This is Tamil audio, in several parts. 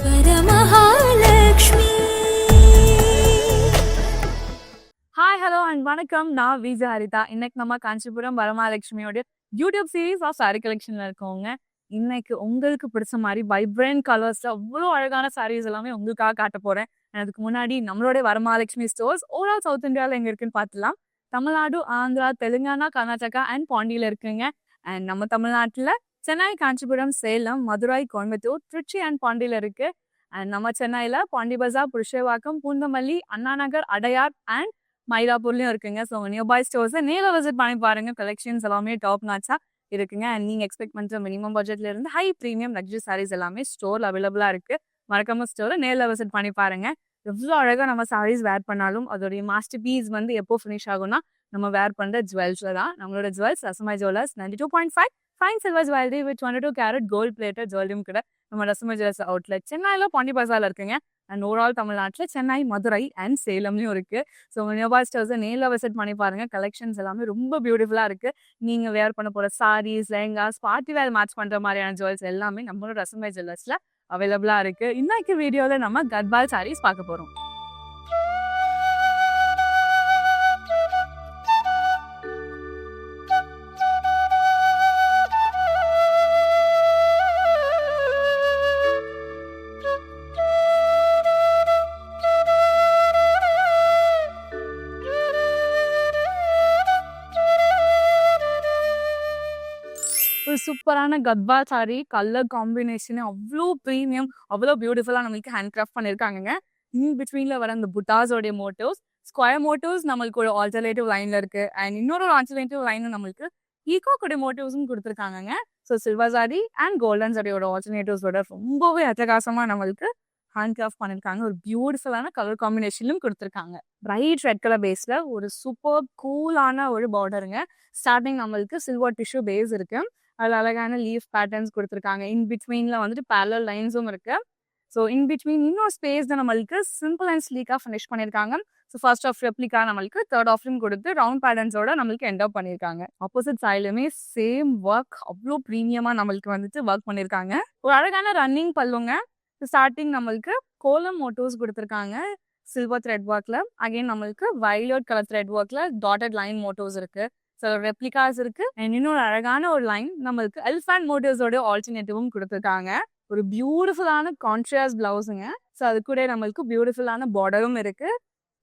வரமகாலட்சுமி. ஹாய் ஹலோ அண்ட் வணக்கம். நான் விஜய் ஹரிதா. இன்னைக்கு நம்ம காஞ்சிபுரம் வரமகாலட்சுமியோட யூடியூப் சீரீஸ் ஆஃப் சாரி கலெக்ஷன்ல இருக்கோங்க. இன்னைக்கு உங்களுக்கு பிடிச்ச மாதிரி வைப்ரண்ட் கலர்ஸ்ல அவ்வளோ அழகான சாரீஸ் எல்லாமே உங்களுக்காக காட்ட போறேன். அதுக்கு முன்னாடி நம்மளோட வரமகாலட்சுமி ஸ்டோர்ஸ் ஓவரால் சவுத் இந்தியாவில் எங்க இருக்குன்னு பார்த்துலாம். தமிழ்நாடு, ஆந்திரா, தெலுங்கானா, கர்நாடகா அண்ட் பாண்டியில இருக்குங்க. அண்ட் நம்ம தமிழ்நாட்டில் சென்னை, காஞ்சிபுரம், சேலம், மதுரை, கோயம்புத்தூர், திருச்சி அண்ட் பாண்டியில இருக்கு. அண்ட் நம்ம சென்னையில் பாண்டி பஜார், புருஷவாக்கம், பூந்தமல்லி, அண்ணா நகர், அடையார் அண்ட் மயிலாப்பூர்லயும் இருக்குங்க. ஸோ நியர்பை ஸ்டோர்ஸை நேரில் விசிட் பண்ணி பாருங்க. கலெக்ஷன்ஸ் எல்லாமே டாப் நாச்சா இருக்குங்க. அண்ட் நீங்க எக்ஸ்பெக்ட் பண்ற மினிமம் பட்ஜெட்ல இருந்து ஹை ப்ரீமியம் லக்ஸரி சாரீஸ் எல்லாமே ஸ்டோர்ல அவைலபிளா இருக்கு. மறக்காம ஸ்டோரை நேரில் விசிட் பண்ணி பாருங்க. எவ்வளோ அழகா நம்ம சாரீஸ் வேர் பண்ணாலும் அதோடைய மாஸ்டர் பீஸ் வந்து எப்போ ஃபினிஷ் ஆகும்னா நம்ம வேர் பண்ற ஜுவல்ஸ்ல தான். நம்மளோட jewels Rasamai jewellers 92.5 fine silver jewellery with 22 carat gold plated ஜுவல்லரியும் கூட நம்ம ரசமாய் ஜுவல்லர்ஸ் அவுட்லெட் சென்னையில் பாண்டி பஜார்ல இருக்குங்க. அண்ட் ஓவரால் தமிழ்நாட்டில் சென்னை, மதுரை அண்ட் சேலம்லையும் இருக்கு. ஸோ நியர்பை ஸ்டோர்ஸை நேரில் விசிட் பண்ணி பாருங்க. கலெக்ஷன்ஸ் எல்லாமே ரொம்ப பியூட்டிஃபுல்லாக இருக்கு. நீங்க வேர் பண்ண போற saris, lehengas, party wear match பண்ற மாதிரியான ஜுவல்ஸ் எல்லாமே நம்மளோட ரசமாய் ஜுவல்லர்ஸ்ல அவைலபிளா இருக்கு. இன்னைக்கு வீடியோல நம்ம கத்வால் சாரீஸ் பார்க்க போறோம். ஒரு சூப்பரான கத்வால் சாரி. கலர் காம்பினேஷன் அவ்வளோ ப்ரீமியம், அவ்வளோ பியூட்டிஃபுல்லாக நம்மளுக்கு ஹேண்ட் கிராஃப்ட் பண்ணியிருக்காங்க. இன் பிட்வீன்ல வர அந்த புட்டாஸோடைய மோட்டிவ்ஸ், ஸ்கொயர் மோட்டிவ்ஸ் நம்மளுக்கு ஒரு ஆல்டர்னேட்டிவ் லைன்ல இருக்கு. அண்ட் இன்னொரு ஆல்டர்னேட்டிவ் லைன் நம்மளுக்கு ஈகோக்குடைய மோட்டிவ்ஸும் கொடுத்துருக்காங்க. So silver sorry and golden சாரியோட ஆல்டர்னேட்டிவ்ஸோட ரொம்பவே அட்டகாசமா நம்மளுக்கு ஹேண்ட் கிராஃப்ட் பண்ணியிருக்காங்க. ஒரு பியூட்டிஃபுல்லான கலர் காம்பினேஷன்லும் கொடுத்துருக்காங்க. பிரைட் ரெட் கலர் பேஸ்ல ஒரு சூப்பர் கூலான ஒரு பார்டருங்க. ஸ்டார்டிங் நம்மளுக்கு சில்வர் டிஷ்யூ பேஸ் இருக்கு. அதில் அழகான லீஃப் பேட்டர்ன்ஸ் கொடுத்துருக்காங்க. இன் பிட்வீனில் வந்துட்டு பேரலல் லைன்ஸும் இருக்கு. ஸோ இன் பிட்வீன் இன்னும் ஸ்பேஸ் தான் நம்மளுக்கு சிம்பிள் அண்ட் ஸ்லீக்காக ஃபினிஷ் பண்ணியிருக்காங்க. ஸோ ஃபர்ஸ்ட் ஆஃப் ரெப்ளிகா நம்மளுக்கு தேர்ட் ஆஃப்லையும் கொடுத்து ரவுண்ட் பேட்டர்ன்ஸோட நம்மளுக்கு எண்ட் அப் பண்ணியிருக்காங்க. ஆப்போசிட் சைட்லுமே சேம் ஒர்க், அவ்வளோ ப்ரீமியமாக நம்மளுக்கு வந்துட்டு ஒர்க் பண்ணியிருக்காங்க. ஒரு அழகான ரன்னிங் பல்லுங்க. ஸ்டார்டிங் நம்மளுக்கு கோலம் மோட்டிவ்ஸ் கொடுத்துருக்காங்க சில்வர் த்ரெட் ஒர்க்ல. அகைன் நம்மளுக்கு வயலட் கலர் த்ரெட் ஒர்க்ல டாட்டட் லைன் மோட்டிவ்ஸ் இருக்கு. ஸோ ரெப்ளிகாஸ் இருக்கு. அண்ட் இன்னொரு அழகான ஒரு லைன் நம்மளுக்கு எலிஃபண்ட் மோட்டிவ்ஸோட ஆல்டர்னேட்டிவும் கொடுத்துருக்காங்க. ஒரு பியூட்டிஃபுல்லான கான்ட்ராஸ்ட் பிளவுஸுங்க. ஸோ அது கூட நம்மளுக்கு பியூட்டிஃபுல்லான பார்டரும் இருக்கு.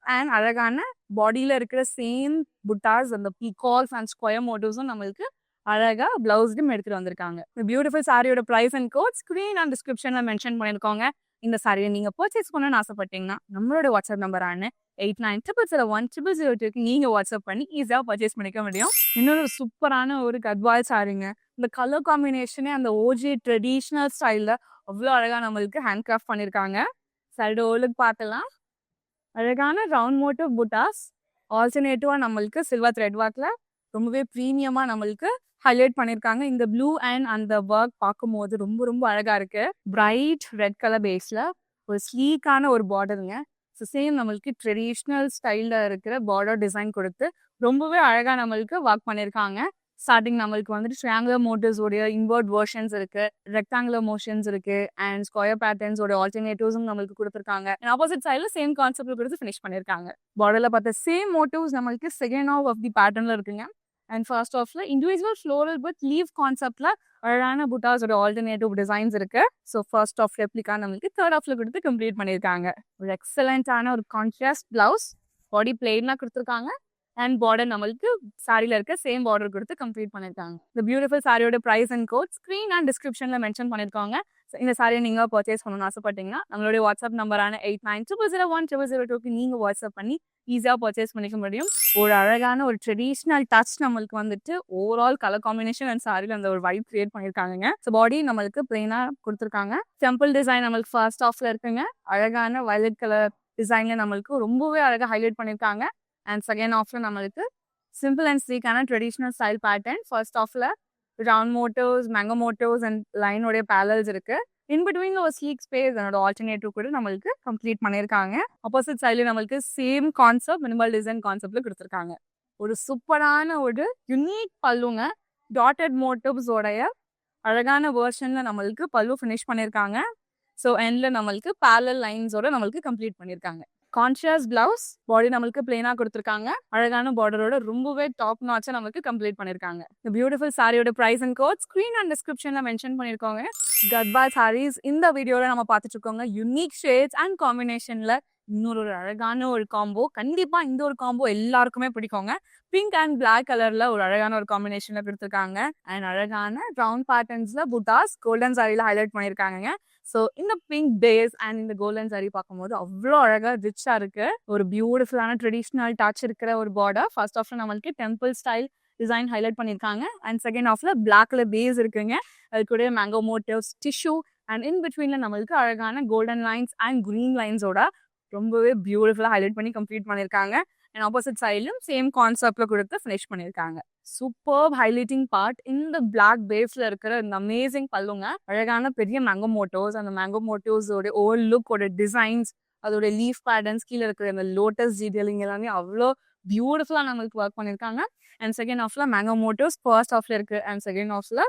அண்ட் அழகான பாடியில இருக்கிற சேம் புட்டாஸ், அந்த பீகாக்ஸ் அண்ட் ஸ்கொயர் மோட்டிவ்ஸும் நம்மளுக்கு அழகா பிளவுஸ்க்கும் எடுத்துட்டு வந்திருக்காங்க. இந்த பியூட்டிஃபுல் சாரியோட price and code screen and டிஸ்கிரிப்ஷன்ல மென்ஷன் பண்ணியிருக்கோங்க. இந்த சாரியை நீங்க பர்ச்சேஸ் பண்ணணும்னு ஆசைப்பட்டீங்கன்னா நம்மளோட வாட்ஸ்அப் நம்பரான 8900010002க்கு நீங்க வாட்ஸ்அப் பண்ணி ஈஸியா பர்ச்சேஸ் பண்ணிக்க முடியும். இன்னொரு சூப்பரான ஒரு கத்வால் சாரிங்க. இந்த கலர் காம்பினேஷனே அந்த ஓஜி ட்ரெடிஷ்னல் ஸ்டைல்ல அவ்வளோ அழகா நம்மளுக்கு ஹேண்ட் கிராஃப்ட் பண்ணியிருக்காங்க. சைடு ஓலுக்கு பார்த்தலாம். அழகான ரவுண்ட் மோட்டிவ் புட்டாஸ், ஆல்டர்னேட்டிவா நம்மளுக்கு சில்வர் த்ரெட் ஒர்க்ல ரொம்பவே ப்ரீமியமா நம்மளுக்கு ஹைலைட் பண்ணியிருக்காங்க. இந்த ப்ளூ அண்ட் அந்த ஒர்க் பார்க்கும்போது ரொம்ப ரொம்ப அழகா இருக்கு. பிரைட் ரெட் கலர் பேஸ்ல ஒரு ஸ்லீக்கான ஒரு பார்டருங்க. ஸோ சேம் நம்மளுக்கு ட்ரெடிஷ்னல் ஸ்டைலில் இருக்கிற பார்டர் டிசைன் கொடுத்து ரொம்பவே அழகாக நம்மளுக்கு ஒர்க் பண்ணியிருக்காங்க. ஸ்டார்டிங் நம்மளுக்கு வந்துட்டு ட்ரையாங்குலர் மோட்டிவ்ஸோடைய இன்வெர்ட் வெர்ஷன்ஸ் இருக்கு, ரெக்டாங்குலர் மோஷன்ஸ் இருக்கு, அண்ட் ஸ்கொயர் பேட்டர்ன்ஸோட ஆல்டர்னேட்டிவ்ஸும் நம்மளுக்கு கொடுத்துருக்காங்க. ஆப்போசிட் சைடில் சேம் கான்செப்ட் கொடுத்து ஃபினிஷ் பண்ணியிருக்காங்க. பார்டர்ல பார்த்த சேம் மோட்டிவ்ஸ் நம்மளுக்கு செகண்ட் ஆஃப் தி பேட்டர்ன்ல இருக்குங்க. அண்ட் ஃபர்ஸ்ட் ஆஃப்ல இண்டிவிஜுவல் ஃப்ளோரல் வித் லீவ் கான்செப்ட்ல அழகான புட்டாஸோட ஆல்டர்னேட்டிவ் டிசைன்ஸ் இருக்கு. ஸோ ஃபர்ஸ்ட் ஆஃப் ரெப்ளிகா நம்மளுக்கு தேர்ட் ஆஃப்ல கொடுத்து கம்ப்ளீட் பண்ணியிருக்காங்க. ஒரு எக்ஸலண்டான ஒரு கான்ட்ராஸ்ட் பிளவுஸ், பாடி பிளெயினா கொடுத்துருக்காங்க. அண்ட் பார்டர் நம்மளுக்கு சாரியில இருக்க சேம் பார்டர் கொடுத்து கம்ப்ளீட் பண்ணியிருக்காங்க. இந்த பியூட்டிஃபுல் சாரியோட price and code screen and டிஸ்கிரிப்ஷன்ல மென்ஷன் பண்ணியிருக்காங்க. இந்த சாரியை நீங்க பர்ச்சேஸ் பண்ணணும்னு ஆசைப்பட்டீங்கன்னா நம்மளுடைய வாட்ஸ்அப் நம்பரான 8900010002க்கு நீங்க வாட்ஸ்அப் பண்ணி ஈஸியாக பர்ச்சேஸ் பண்ணிக்க முடியும். ஒரு அழகான ஒரு ட்ரெடிஷ்னல் டச் நம்மளுக்கு வந்துட்டு ஓவரால் கலர் காம்பினேஷன் அண்ட் சாரியில் அந்த ஒரு வைப் கிரியேட் பண்ணியிருக்காங்க. ஸோ பாடி நம்மளுக்கு பிளெயினா கொடுத்துருக்காங்க. டெம்பிள் டிசைன் நம்மளுக்கு ஃபர்ஸ்ட் ஆஃப்ல இருக்குங்க. அழகான வயலட் கலர் டிசைன்ல நம்மளுக்கு ரொம்பவே அழகாக ஹைலைட் பண்ணியிருக்காங்க. அண்ட் செகண்ட் ஆஃப்ல நம்மளுக்கு சிம்பிள் அண்ட் ஸ்லீக்கான ட்ரெடிஷ்னல் ஸ்டைல் பேட்டர்ன். ஃபர்ஸ்ட் ஆஃப்ல round motifs, mango motifs and லைனோடைய பேலல்ஸ் இருக்கு. இன் பிட்வீன்ல ஒரு ஸ்லீக் ஸ்பேஸ் அதோட ஆல்டர்னேட்டிவ் கூட நம்மளுக்கு கம்ப்ளீட் பண்ணியிருக்காங்க. ஆப்போசிட் சைட்ல நம்மளுக்கு சேம் கான்செப்ட் மினிமல் டிசைன் கான்செப்ட்ல கொடுத்துருக்காங்க. ஒரு சூப்பரான ஒரு யுனிக் பல்லுங்க. டாட்டட் மோட்டிவ்ஸோடைய அழகான வேர்ஷன்ல நம்மளுக்கு பல்லு ஃபினிஷ் பண்ணியிருக்காங்க. ஸோ எண்ட்ல நம்மளுக்கு பேரலல் லைன்ஸோட நம்மளுக்கு கம்ப்ளீட் பண்ணியிருக்காங்க. கான்ஷியஸ் பிளவுஸ் பாடி நம்மளுக்கு பிளெயினா கொடுத்துருக்காங்க. அழகான பார்டரோட ரொம்பவே டாப் நாட்சா நமக்கு கம்ப்ளீட் பண்ணிருக்காங்க. இந்த பியூட்டிஃபுல் சாரியோட price and code screen and டிஸ்கிரிப்ஷன்ல மென்ஷன் பண்ணிருக்கோங்க. கத்வால் சாரீஸ் இந்த வீடியோல நம்ம பார்த்துட்டு இருக்கோங்க. யூனிக் ஷேட்ஸ் அண்ட் காம்பினேஷன்ல இன்னொரு ஒரு அழகான ஒரு காம்போ. கண்டிப்பா இந்த ஒரு காம்போ எல்லாருக்குமே பிடிக்குங்க. பிங்க் அண்ட் பிளாக் கலர்ல ஒரு அழகான ஒரு காம்பினேஷன்ல கொடுத்துருக்காங்க. அண்ட் அழகான ரவுண்ட் பேட்டர்ன்ஸ்ல புட்டாஸ் கோல்டன் சாரியில ஹைலைட் பண்ணிருக்காங்க. ஸோ இந்த பிங்க் பேஸ் அண்ட் இந்த கோல்டன் சாரி பார்க்கும்போது அவ்வளோ அழகா ரிச்சா இருக்கு. ஒரு பியூட்டிஃபுல்லான ட்ரெடிஷ்னல் டச் இருக்கிற ஒரு பார்டர். ஃபர்ஸ்ட் ஆஃப்ல நம்மளுக்கு டெம்பிள் ஸ்டைல் டிசைன் ஹைலைட் பண்ணிருக்காங்க. அண்ட் செகண்ட் ஆஃப்ல பிளாக்ல பேஸ் இருக்குங்க. அது கூட mango motifs, tissue and in பிட்வீன்ல நம்மளுக்கு அழகான கோல்டன் லைன்ஸ் அண்ட் கிரீன் லைன்ஸோட ரொம்பவே பியூட்டிஃபுல்லா ஹைலைட் பண்ணி கம்ப்ளீட் பண்ணிருக்காங்க. அண்ட் ஆப்போசிட் சைட்லயும் சேம் கான்செப்ட்ல கொடுத்து ஃபினிஷ் பண்ணிருக்காங்க. சூப்பர் ஹைலைட்டிங் பார்ட் இந்த பிளாக் பேஸ்ல இருக்கிற இந்த அமேசிங் பல்லுங்க. அழகான பெரிய மேங்கோ மோட்டோஸ், அந்த மேங்கோ மோட்டோஸோட ஓல்ட் லுக்கோட டிசைன்ஸ், அதோட லீஃப் பேட்டர்ன்ஸ், கீழே இருக்கிற அந்த லோட்டஸ் டீடைலிங் எல்லாமே அவ்வளோ பியூட்டிஃபுல்லா நம்மளுக்கு ஒர்க் பண்ணிருக்காங்க. அண்ட் செகண்ட் ஆஃப்ல மேங்கோ மோட்டோஸ் ஃபர்ஸ்ட் ஆஃப்ல இருக்கு. அண்ட் செகண்ட் ஆஃப்ல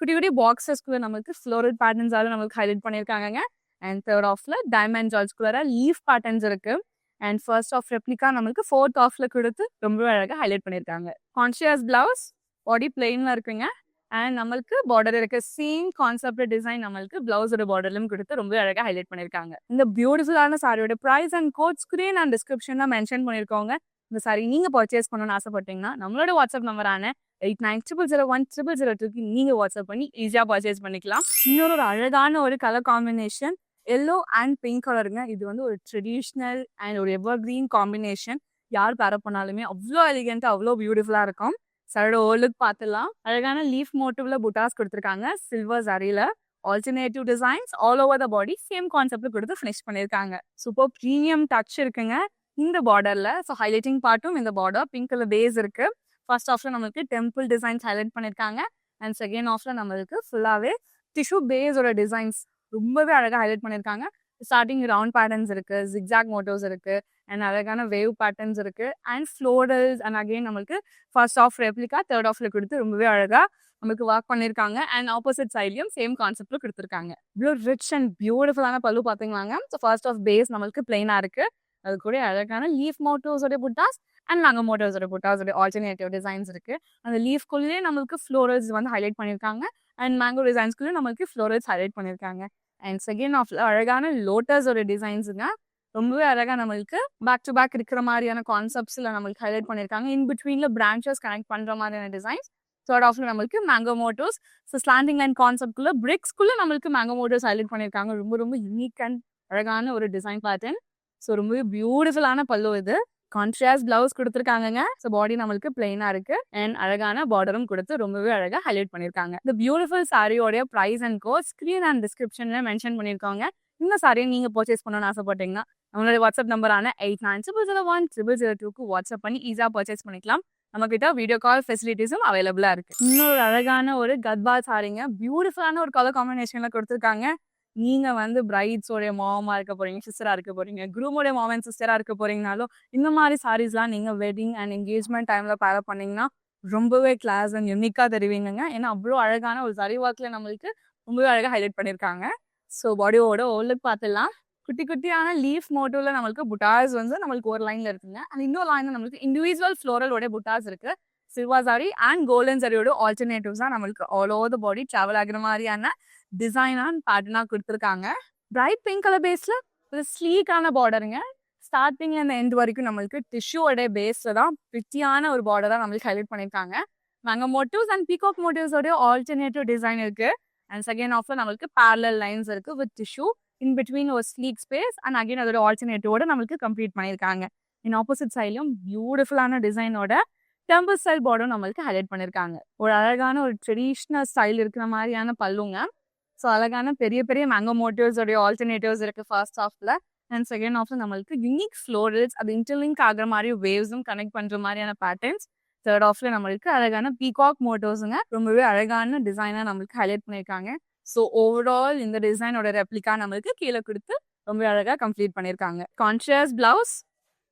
குட்டி குட்டி பாக்ஸஸ்குள்ள நமக்கு ஃப்ளோரல் பேட்டர்ன்ஸால நமக்கு ஹைலைட் பண்ணிருக்காங்க. அண்ட் தேர்ட் ஆஃப்ல டைமண்ட் ஜால்ஸ்குள்ள லீஃப் பேட்டர்ன்ஸ் இருக்கு. அண்ட் ஃபர்ஸ்ட் ஆஃப் ரெப்ளிகா நம்மளுக்கு ஃபோர்த் ஆஃப்ல கொடுத்து ரொம்ப அழகாக ஹைலைட் பண்ணியிருக்காங்க. கான்ஷியஸ் பிளவுஸ் பாடி பிளெயின்ல இருக்குங்க. அண்ட் நம்மளுக்கு பார்டர் இருக்க சேம் கான்செப்ட் டிசைன் நம்மளுக்கு பிளவுஸோட பார்டர்லும் கொடுத்து ரொம்ப அழகாக ஹைலைட் பண்ணியிருக்காங்க. இந்த பியூட்டிஃபுல்லான சாரியோட price and code screen and டிஸ்கிரிப்ஷன்ல மென்ஷன் பண்ணியிருக்கோங்க. இந்த சாரி நீங்க பர்ச்சேஸ் பண்ணணும்னு ஆசைப்பட்டீங்கன்னா நம்மளோட வாட்ஸ்அப் நம்பரான 8900010002 நீங்க வாட்ஸ்அப் பண்ணி ஈஸியா பர்ச்சேஸ் பண்ணிக்கலாம். இன்னொரு அழகான ஒரு colour combination yellow and pink கலருங்க. இது வந்து ஒரு ட்ரெடிஷ்னல் அண்ட் ஒரு எவர் கிரீன் காம்பினேஷன். யார் பேர பண்ணாலுமே அவ்வளோ எலிகென்ட்டா அவ்வளோ பியூட்டிஃபுல்லா இருக்கும். சரோட ஓல்லுக்கு பார்த்துலாம் அழகான லீஃப் மோட்டிவ்ல புட்டாஸ் கொடுத்துருக்காங்க. சில்வர் சரியில alternative designs all over the body same கான்செப்ட்ல கொடுத்து ஃபினிஷ் பண்ணியிருக்காங்க. சூப்பர் ப்ரீமியம் டச் இருக்குங்க இந்த பார்டர்ல. ஸோ ஹைலைட்டிங் பார்ட்டும் இந்த பார்டர் பிங்க் கலர் பேஸ் இருக்கு. ஃபர்ஸ்ட் ஆஃப்ல நம்மளுக்கு டெம்பிள் டிசைன்ஸ் ஹைலைட் பண்ணியிருக்காங்க. அண்ட் செகண்ட் ஆஃப்ல நம்மளுக்கு ஃபுல்லாவே டிஷ்யூ பேஸோட டிசைன்ஸ் ரொம்பவே அழகாக ஹைலைட் பண்ணியிருக்காங்க. ஸ்டார்டிங் ரவுண்ட் பேட்டர்ன்ஸ் இருக்கு, ஜிக்ஸாக் மோட்டோஸ் இருக்கு, அண்ட் அழகான வேவ் பேட்டர்ன்ஸ் இருக்கு, அண்ட் ஃப்ளோரல்ஸ் அண்ட் அகெயின் நம்மளுக்கு ஃபர்ஸ்ட் ஆஃப் ரெப்ளிகா தேர்ட் ஆஃப்ல கொடுத்து ரொம்பவே அழகா நமக்கு ஒர்க் பண்ணியிருக்காங்க. அண்ட் ஆப்போசிட் சைட்லயும் சேம் கான்செப்ட்ல கொடுத்துருக்காங்க. இவ்வளோ ரிச் அண்ட் பியூட்டிஃபுல்லான பல்லு பார்த்தீங்களாங்க. ஸோ ஃபர்ஸ்ட் ஆஃப் பேஸ் நம்மளுக்கு பிளெயினா இருக்கு. அது கூட அழகான leaf மோட்டோஸோட buttas and mango மோட்டோஸோட புட்டாஸோட alternative designs இருக்கு. அந்த லீஃப்குள்ளேயே நம்மளுக்கு ஃப்ளோரல்ஸ் வந்து ஹைலைட் பண்ணியிருக்காங்க. அண்ட் மேங்கோ டிசைன்ஸ்குள்ளே நம்மளுக்கு ஃப்ளோரல்ஸ் ஹைலைட் பண்ணியிருக்காங்க. அண்ட் செகண்ட் ஆஃப்ல அழகான லோட்டஸோட டிசைன்ஸுங்க ரொம்பவே அழகா நம்மளுக்கு பேக் டு பேக் இருக்கிற மாதிரியான கான்செப்ட்ஸ்ல நம்மளுக்கு ஹைலைட் பண்ணியிருக்காங்க. இன் பிட்வீன்ல பிரான்ச்சஸ் கனெக்ட் பண்ற மாதிரியான டிசைன்ஸ். தேர்ட் ஆஃப்ல நம்மளுக்கு மேங்கோ மோட்டோஸ். ஸோ ஸ்லாண்டிங் லைன் கான்செப்ட்குள்ள பிரிக்ஸ்குள்ள நம்மளுக்கு மேங்கோ மோட்டோஸ் ஹைலைட் பண்ணியிருக்காங்க. ரொம்ப ரொம்ப யூனிக் அண்ட் அழகான ஒரு டிசைன் பேட்டர்ன். ஸோ ரொம்பவே பியூட்டிஃபுல்லான பல்லு இது. கான்ட்ராஸ்ட் பிளவுஸ் கொடுத்துருக்காங்க. ஸோ பாடி நம்மளுக்கு பிளெயினா இருக்கு. அண்ட் அழகான பார்டரும் கொடுத்து ரொம்பவே அழகா ஹைலைட் பண்ணிருக்காங்க. இந்த பியூட்டிஃபுல் சாரியோட price and code screen and டிஸ்கிரிப்ஷன்ல மென்ஷன் பண்ணிருக்காங்க. இந்த சாரியை நீங்க பர்ச்சேஸ் பண்ணணும்னு ஆசைப்பட்டீங்கன்னா நம்மளோட வாட்ஸ்அப் நம்பரான 8900010002 வாட்ஸ்அப் பண்ணி ஈஸியா பர்ச்சேஸ் பண்ணிக்கலாம். நம்ம கிட்ட வீடியோ கால் ஃபெசிலிட்டிஸும் அவைலபிளா இருக்கு. இன்னொரு அழகான ஒரு கத்வால் சாரிங்க. பியூட்டிஃபுல்லான ஒரு கலர் காம்பினேஷன்ல கொடுத்துருக்காங்க. நீங்க வந்து பிரைட்ஸோடைய மாமா இருக்க போறீங்க, சிஸ்டரா இருக்க போறீங்க, குரூமோடைய மாமா அண்ட் சிஸ்டரா இருக்க போறீங்கனாலும் இந்த மாதிரி சாரீஸ்லாம் நீங்க வெட்டிங் அண்ட் என்கேஜ்மெண்ட் டைம்ல பேர் பண்ணீங்கன்னா ரொம்பவே கிளாஸ் அண்ட் யூனிக்கா தெரிவிங்க. ஏன்னா அவ்வளோ அழகான ஒரு சரி ஒர்க்ல நம்மளுக்கு ரொம்பவே அழகா ஹைலைட் பண்ணியிருக்காங்க. ஸோ பாடியோட ஓல்லுக்கு பார்த்துலாம் குட்டி குட்டியான லீஃப் மோட்டோல நம்மளுக்கு புட்டாஸ் வந்து நம்மளுக்கு ஒரு லைன்ல இருக்குங்க. அண்ட் இன்னொரு லைன்ல நம்மளுக்கு இண்டிவிஜுவல் ஃப்ளோரலோட புட்டாஸ் இருக்கு. சில்வர் சாரி அண்ட் கோல்டன் சாரியோட ஆல்டர்னேட்டிவ்ஸ் தான் நம்மளுக்கு all over the body travel ஆகிற மாதிரியான டிசைனா பேட்டர்னா கொடுத்துருக்காங்க. பிரைட் பிங்க் கலர் பேஸ்ல ஒரு ஸ்லீக்கான பார்டருங்க. ஸ்டார்டிங் அண்ட் எண்ட் வரைக்கும் நம்மளுக்கு டிஷ்யூவோட பேஸ்ல தான் பிரிட்டியான ஒரு பார்டரா நம்மளுக்கு ஹைலைட் பண்ணியிருக்காங்க. மேங்கோ மோட்டிவ்ஸ் அண்ட் பீகாக் மோட்டிவ்ஸோட ஆல்டர்னேட்டிவ் டிசைன் இருக்கு. அண்ட் செகண்ட் ஆஃப்ல நம்மளுக்கு பேரலல் லைன்ஸ் இருக்கு வித் டிஷ்யூ இன் பிட்வீன் ஒரு ஸ்லீக் ஸ்பேஸ் அண்ட் அகைன் அதோட ஆல்டர்னேட்டிவோட நம்மளுக்கு கம்ப்ளீட் பண்ணியிருக்காங்க. இன் ஆப்போசிட் சைட்லயும் பியூட்டிஃபுல்லான டிசைனோட டெம்பிள் ஸ்டைல் பார்டரும் நம்மளுக்கு ஹைலைட் பண்ணியிருக்காங்க. ஒரு அழகான ஒரு ட்ரெடிஷ்னல் ஸ்டைல் இருக்கிற மாதிரியான பல்லுங்க. ஸோ அழகான பெரிய பெரிய மேங்கோ மோட்டிவ்ஸோடைய ஆல்டர்னேட்டிவ்ஸ் இருக்கு ஃபர்ஸ்ட் ஹாஃப்ல. அண்ட் செகண்ட் ஹாஃப்ல நம்மளுக்கு யூனிக் ஃப்ளோரல்ஸ் அது இன்டர்லிங்க் ஆகிற மாதிரி வேவ்ஸும் கனெக்ட் பண்ற மாதிரியான பேட்டர்ன்ஸ். தேர்ட் ஆஃப்ல நம்மளுக்கு அழகான பீகாக் மோட்டோஸுங்க ரொம்பவே அழகான டிசைனா நம்மளுக்கு ஹைலைட் பண்ணியிருக்காங்க. ஸோ ஓவரால் இந்த டிசைனோட ரெப்ளிகா நம்மளுக்கு கீழே கொடுத்து ரொம்ப அழகா கம்ப்ளீட் பண்ணியிருக்காங்க. கான்ட்ராஸ்ட் பிளவுஸ்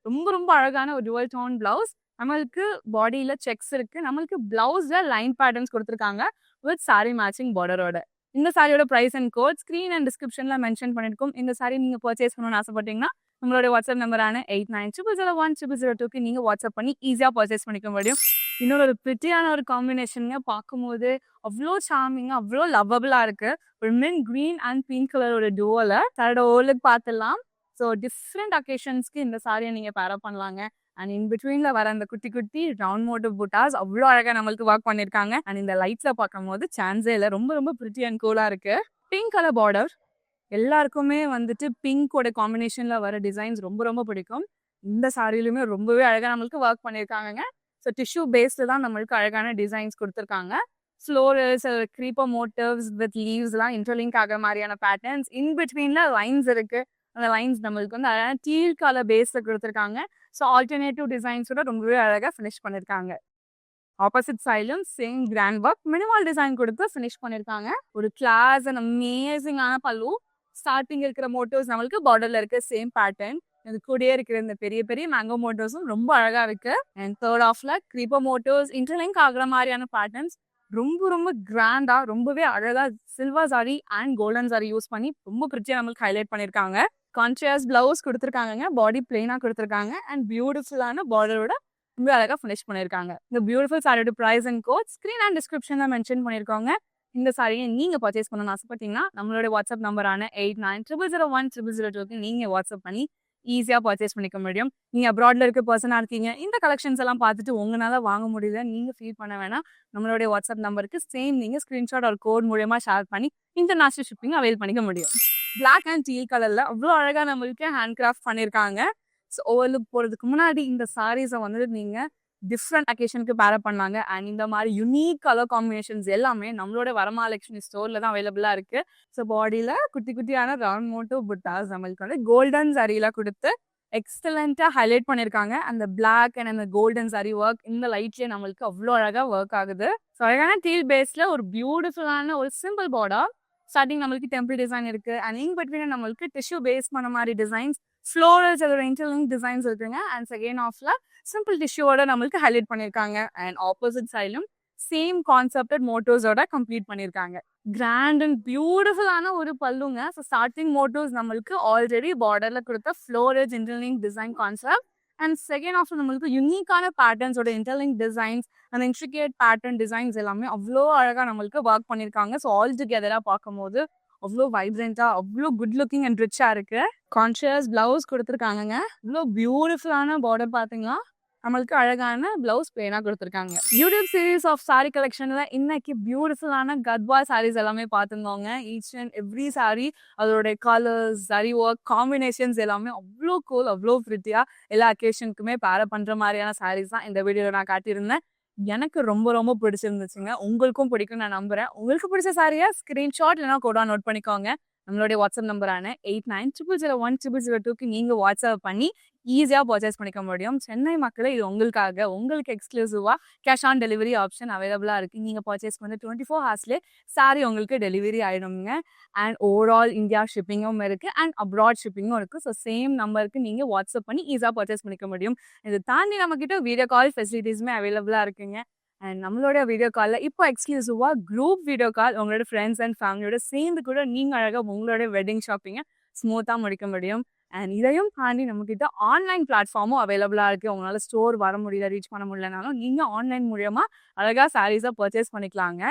ரொம்ப ரொம்ப அழகான ஒரு டுவல் டோன் பிளவுஸ். நம்மளுக்கு பாடியில செக்ஸ் இருக்கு. நம்மளுக்கு பிளவுஸ்ல லைன் பேட்டர்ன்ஸ் கொடுத்துருக்காங்க வித் சாரி மேட்சிங் பார்டரோட. இந்த சாரியோட price and code screen and டிஸ்கிரிப்ஷன்ல மென்ஷன் பண்ணிருக்கோம். இந்த சாரி நீங்க பர்ச்சேஸ் பண்ணணும்னு ஆசைப்பட்டீங்கன்னா நம்மளோட வாட்ஸ்அப் நம்பரான 8900010002க்கு நீங்க வாட்ஸ்அப் பண்ணி ஈஸியா பர்ச்சேஸ் பண்ணிக்க முடியும். இன்னொரு ஒரு பிரிட்டியான ஒரு காம்பினேஷனுங்க. பார்க்கும்போது அவ்வளோ சார்மிங்கா அவ்வளோ லவ்வபிளா இருக்கு. ஒரு மின்ட் கிரீன் அண்ட் பிங்க் கலரோட டூவல சாரியோட ஓலுக்கு பார்த்துடலாம். ஸோ டிஃப்ரெண்ட் அக்கேஷன்ஸ்க்கு இந்த சாரியை நீங்க பேர் அப் பண்ணலாங்க. அண்ட் இன் பிட்வீன்ல வர அந்த குட்டி குட்டி ரவுண்ட் மோட்டிவ் புட்டாஸ் அவ்வளோ அழகா நம்மளுக்கு ஒர்க் பண்ணிருக்காங்க. அண்ட் இந்த லைட்ஸ்ல பார்க்கும்போது சான்ஸே இல்லை, ரொம்ப ரொம்ப பிரிட்டி அண்ட் கூலா இருக்கு. பிங்க் கலர் பார்டர், எல்லாருக்குமே வந்துட்டு பிங்கோட காம்பினேஷன்ல வர டிசைன்ஸ் ரொம்ப ரொம்ப பிடிக்கும். இந்த சாரிலுமே ரொம்பவே அழகா நம்மளுக்கு ஒர்க் பண்ணியிருக்காங்க. ஸோ டிஷ்யூ பேஸ்ல தான் நம்மளுக்கு அழகான டிசைன்ஸ் கொடுத்துருக்காங்க. ஃப்ளோரல்ஸ், க்ரீப்பர் மோட்டிவ்ஸ் வித் லீவ்ஸ்லாம் இன்டர்லிங்க் ஆகிற மாதிரியான பேட்டர்ன்ஸ். இன் பிட்வீன்ல லைன்ஸ் இருக்கு. அந்த லைன்ஸ் நம்மளுக்கு வந்து அழகான டீல் கலர் பேஸ்ல கொடுத்துருக்காங்க. ஸோ ஆல்டர்னேட்டிவ் டிசைன்ஸோட ரொம்பவே அழகா ஃபினிஷ் பண்ணியிருக்காங்க. ஆப்போசிட் சைடும் same grand work minimal design கொடுத்து ஃபினிஷ் பண்ணியிருக்காங்க. ஒரு கிளாஸ் அண்ட் அமேசிங்கான பல்லு. ஸ்டார்டிங் இருக்கிற மோட்டிவ்ஸ் நம்மளுக்கு பார்டர்ல இருக்க சேம் பேட்டர்ன். இது கூடயே இருக்கிற இந்த பெரிய பெரிய மேங்கோ மோட்டிவ்ஸும் ரொம்ப அழகா இருக்கு. அண்ட் தேர்ட் ஆஃப்ல க்ரீப்பர் மோட்டிவ்ஸ் இன்டர்லிங்க் ஆகுற மாதிரியான பேட்டர்ன்ஸ் ரொம்ப ரொம்ப கிராண்டா ரொம்பவே அழகா silver sorry and golden sorry use பண்ணி ரொம்ப பிரிட்டியா நம்மளுக்கு ஹைலைட் பண்ணியிருக்காங்க. கான்ட்ராஸ்ட் பிளவுஸ் கொடுத்துருக்காங்க. பாடி பிளெயினா கொடுத்துருக்காங்க. அண்ட் பியூட்டிஃபுல்லான பார்டரோட ரொம்ப அழகா ஃபினிஷ் பண்ணியிருக்காங்க. இந்த பியூட்டிஃபுல் சாரியோட price and code screen and டிஸ்கிரிப்ஷன்ல மென்ஷன் பண்ணியிருக்காங்க. இந்த சாரியை நீங்க பர்ச்சேஸ் பண்ணணும்னு ஆசைப்பட்டீங்கன்னா நம்மளோட வாட்ஸ்அப் நம்பரான 8900010002க்கு நீங்க வாட்ஸ்அப் பண்ணி ஈஸியா பர்ச்சேஸ் பண்ணிக்க முடியும். நீங்க அப்ராட்ல இருக்க பர்சனா இருக்கீங்க, இந்த கலெக்ஷன்ஸ் எல்லாம் பார்த்துட்டு உங்களால வாங்க முடியல நீங்க ஃபீல் பண்ண வேணாம். நம்மளுடைய வாட்ஸ்அப் நம்பருக்கு சேம் நீங்க ஸ்கிரீன்ஷாட் ஒரு கோட் மூலமா ஷேர் பண்ணி இன்டர்நேஷனல் ஷிப்பிங் அவைல் பண்ணிக்க முடியும். பிளாக் அண்ட் டீல் கலர்ல அவ்வளோ அழகா நம்மளுக்கு ஹேண்ட் கிராஃப்ட் பண்ணியிருக்காங்க. ஸோ ஓவர்லுக் போறதுக்கு முன்னாடி இந்த சாரீஸை வந்துட்டு நீங்க டிஃப்ரெண்ட் அக்கேஷனுக்கு பேர் அப் பண்ணாங்க. அண்ட் இந்த மாதிரி யூனிக் கலர் காம்பினேஷன்ஸ் எல்லாமே நம்மளோட வரமகாலட்சுமி ஸ்டோர்ல தான் அவைலபிளா இருக்கு. ஸோ பாடியில குட்டி குட்டியான ரவுண்ட் மோட்டிவ் புட்டாஸ் நம்மளுக்கு வந்து கோல்டன் சாரியில கொடுத்து எக்ஸலண்டா ஹைலைட் பண்ணியிருக்காங்க. அந்த பிளாக் அண்ட் அந்த கோல்டன் சாரி ஒர்க் இந்த லைட்லயே நம்மளுக்கு அவ்வளோ அழகா ஒர்க் ஆகுது. ஸோ அழகான டீல் பேஸ்ல ஒரு பியூட்டிஃபுல்லான ஒரு சிம்பிள் பார்டர். ஸ்டார்டிங் நம்மளுக்கு டெம்பிள் டிசைன் இருக்கு. அண்ட் இன் பிட்வீன் நம்மளுக்கு டிஷ்யூ பேஸ் பண்ண மாதிரி டிசைன்ஸ், ஃப்ளோரல்ஸ் அதோட இன்டர்லிங்க் டிசைன்ஸ் இருக்குங்க. அண்ட் செகண்ட் ஆஃப்ல சிம்பிள் டிஷ்யூவோட நம்மளுக்கு ஹைலைட் பண்ணியிருக்காங்க. அண்ட் ஆப்போசிட் சைடும் சேம் கான்செப்டட் மோட்டோஸோட கம்ப்ளீட் பண்ணியிருக்காங்க. கிராண்ட் அண்ட் பியூட்டிஃபுல்லான ஒரு பல்லுங்க. ஸோ ஸ்டார்டிங் மோட்டோஸ் நம்மளுக்கு ஆல்ரெடி பார்டர்ல கொடுத்த florals interlink design concept. And second half நம்மளுக்கு யூனிக்கான பேட்டர்ன்ஸோட இன்டர்லிங்க் டிசைன்ஸ் அந்த இன்ட்ரிகேட் பேட்டர்ன் டிசைன்ஸ் எல்லாமே அவ்வளோ அழகா நம்மளுக்கு ஒர்க் பண்ணியிருக்காங்க. ஸோ ஆல் டுகெதரா பார்க்கும்போது அவ்வளோ வைப்ரண்டா அவ்வளோ குட் லுக்கிங் அண்ட் ரிச்சா இருக்கு. கான்ட்ராஸ்ட் பிளவுஸ் கொடுத்துருக்காங்க. இவ்வளோ பியூட்டிஃபுல்லான பார்டர் பார்த்தீங்களா, நம்மளுக்கு அழகான பிளவுஸ் பிளெயினா கொடுத்துருக்காங்க. யூடியூப் சீரீஸ் ஆஃப் சாரி கலெக்ஷன்ல இன்னைக்கு பியூட்டிஃபுல்லான கத்வா சாரீஸ் எல்லாமே பார்த்துருந்தோங்க. ஈச் அண்ட் எவ்ரி சாரி அதோட கலர்ஸ், சாரி ஒர்க் காம்பினேஷன்ஸ் எல்லாமே அவ்வளோ கூல் அவ்வளோ பிரிட்டியா எல்லா அக்கேஷனுக்குமே பேர பண்ற மாதிரியான சாரீஸ் தான் இந்த வீடியோல நான் காட்டியிருந்தேன். எனக்கு ரொம்ப ரொம்ப பிடிச்சிருந்துச்சுங்க. உங்களுக்கும் பிடிக்கும் நான் நம்புறேன். உங்களுக்கு பிடிச்ச சாரியா ஸ்கிரீன்ஷாட் இல்லைனா கோடா நோட் பண்ணிக்கோங்க. நம்மளுடைய வாட்ஸ்அப் நம்பரான 8900010002க்கு நீங்க வாட்ஸ்அப் பண்ணி ஈஸியா பர்ச்சேஸ் பண்ணிக்க முடியும். சென்னை மக்களை இது உங்களுக்காக உங்களுக்கு எக்ஸ்க்ளூசிவா கேஷ் ஆன் டெலிவரி ஆப்ஷன் அவைலபிளா இருக்கு. நீங்க பர்ச்சேஸ் பண்ணி 24 ஹவர்ஸ்லேயே சாரி உங்களுக்கு டெலிவரி ஆயிடுங்க. அண்ட் ஓவரால் இந்தியா ஷிப்பிங்கும் இருக்கு அண்ட் அப்ராட் ஷிப்பிங்கும் இருக்கு. ஸோ சேம் நம்பருக்கு நீங்க வாட்ஸ்அப் பண்ணி ஈஸியா பர்ச்சேஸ் பண்ணிக்க முடியும். இது தாண்டி நம்ம கிட்ட வீடியோ கால் ஃபெசிலிட்டிஸுமே அவைலபிளா இருக்குங்க. அண்ட் நம்மளோட வீடியோ காலில் இப்போ எக்ஸ்க்ளூசிவா குரூப் வீடியோ கால் உங்களோட ஃப்ரெண்ட்ஸ் அண்ட் ஃபேமிலியோட சேர்ந்து கூட நீங்க அழகாக உங்களோட வெட்டிங் ஷாப்பிங்கை ஸ்மூத்தாக முடிக்க முடியும். அண்ட் இதையும் தாண்டி நம்மக்கிட்ட ஆன்லைன் பிளாட்ஃபார்மும் அவைலபிளாக இருக்குது. உங்களால் ஸ்டோர் வர முடியல, ரீச் பண்ண முடியலனாலும் நீங்கள் ஆன்லைன் மூலமா அழகாக சாரீஸை பர்ச்சேஸ் பண்ணிக்கலாங்க.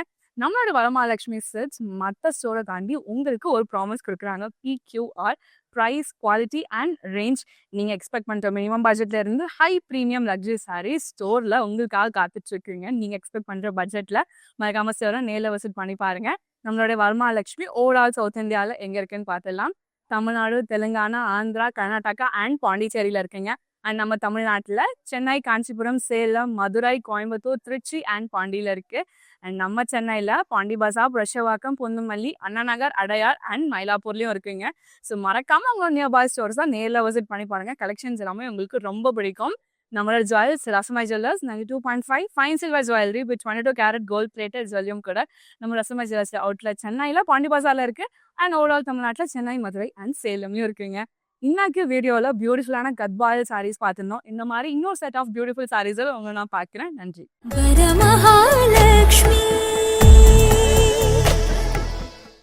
நம்மளோட வரமகாலட்சுமி சில்க்ஸ் மற்ற ஸ்டோரை தாண்டி உங்களுக்கு ஒரு ப்ராமிஸ் கொடுக்குறாங்க. PQR price, quality and range. நீங்கள் எக்ஸ்பெக்ட் பண்ணுற மினிமம் பட்ஜெட்ல இருந்து ஹை ப்ரீமியம் லக்ஸரி சாரீஸ் ஸ்டோரில் உங்களுக்காக காத்துட்ருக்குங்க. நீங்கள் எக்ஸ்பெக்ட் பண்ணுற பட்ஜெட்டில் மறக்காம ஸ்டோரை நேரில் விசிட் பண்ணி பாருங்க. நம்மளோட வரமகாலட்சுமி ஓவரால் சவுத் இந்தியாவில் எங்கே இருக்குன்னு பார்த்துடலாம். தமிழ்நாடு, தெலுங்கானா, ஆந்திரா, கர்நாடகா அண்ட் பாண்டிச்சேரியில் இருக்குங்க. அண்ட் நம்ம தமிழ்நாட்டில் சென்னை, காஞ்சிபுரம், சேலம், மதுரை, கோயம்புத்தூர், திருச்சி அண்ட் பாண்டியில் இருக்குது. அண்ட் நம்ம சென்னையில் பாண்டி பசார், புரஷவாக்கம், பொன்னுமல்லி, அண்ணா நகர், அடையார் அண்ட் மயிலாப்பூர்லேயும் இருக்குங்க. ஸோ மறக்காமல் உங்கள் நியர்பை ஸ்டோர்ஸ் தான் நேரில் விசிட் பண்ணி பாருங்கள். கலெக்ஷன்ஸ் எல்லாமே உங்களுக்கு ரொம்ப பிடிக்கும். நம்மளோட jewels Rasamai jewellers 92.5 fine silver jewellery with 22 carat gold plated ஜுவல்லியும் கூட நம்ம ரசமாய் ஜுவல்லர்ஸ் அவுட்லெட் சென்னையில் பாண்டி பசாரில் இருக்குது. அண்ட் ஓவரால் தமிழ்நாட்டில் சென்னை, மதுரை அண்ட் சேலம்லையும் இருக்குங்க. இன்னைக்கு வீடியோவில் பியூட்டிஃபுல்லான கத்வால் சாரீஸ் பார்த்துருந்தோம். இந்த மாதிரி இன்னொரு செட் ஆஃப் பியூட்டிஃபுல் சாரீஸை உங்களை நான் பார்க்குறேன். நன்றி.